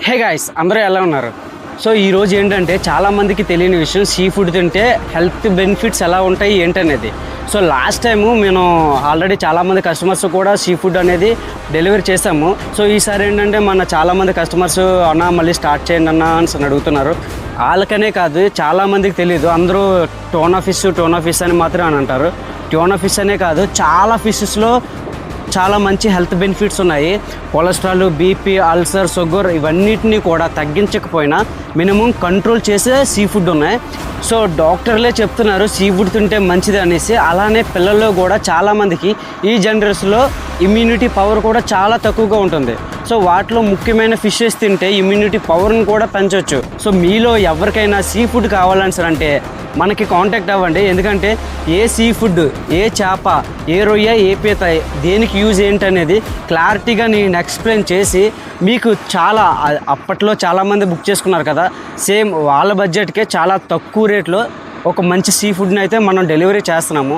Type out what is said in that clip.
Hey guys, అందరూ ఎలా ఉన్నారు? సో ఈరోజు ఏంటంటే చాలామందికి తెలియని విషయం, సీ ఫుడ్ తింటే హెల్త్ బెనిఫిట్స్ ఎలా ఉంటాయి ఏంటనేది. సో లాస్ట్ టైము మేము ఆల్రెడీ చాలామంది కస్టమర్స్ కూడా సీ ఫుడ్ అనేది డెలివరీ చేసాము. సో ఈసారి ఏంటంటే మన చాలామంది కస్టమర్స్ అన్న మళ్ళీ స్టార్ట్ చేయండి అన్న అని అడుగుతున్నారు. వాళ్ళకనే కాదు, చాలామందికి తెలియదు. అందరూ టోనా ఫిష్ అని మాత్రమే అని అంటారు. టోనా ఫిష్ అనే కాదు, చాలా ఫిషెస్లో చాలా మంచి హెల్త్ బెనిఫిట్స్ ఉన్నాయి. కొలెస్ట్రాల్, బీపీ, అల్సర్, షుగర్ ఇవన్నిటిని కూడా తగ్గించకపోయినా మినిమం కంట్రోల్ చేసే సీ ఫుడ్ ఉన్నాయి. సో డాక్టర్లే చెప్తున్నారు సీ ఫుడ్ తింటే మంచిది అనేసి. అలానే పిల్లల్లో కూడా చాలామందికి ఈ జనరేషన్లో ఇమ్యూనిటీ పవర్ కూడా చాలా తక్కువగా ఉంటుంది. సో వాటిలో ముఖ్యమైన ఫిషెస్ తింటే ఇమ్యూనిటీ పవర్ని కూడా పెంచవచ్చు. సో మీలో ఎవరికైనా సీ ఫుడ్ కావాలని అంటే మనకి కాంటాక్ట్ అవ్వండి. ఎందుకంటే ఏ సీ ఫుడ్, ఏ చేప, ఏ రొయ్య, ఏ పీత దేనికి యూజ్ ఏంటనేది క్లారిటీగా నేను ఎక్స్ప్లెయిన్ చేసి మీకు చాలా అప్పట్లో చాలామంది బుక్ చేసుకున్నారు కదా, సేమ్ వాళ్ళ బడ్జెట్కే చాలా తక్కువ రేట్లో ఒక మంచి సీ ఫుడ్ని అయితే మనం డెలివరీ చేస్తున్నాము.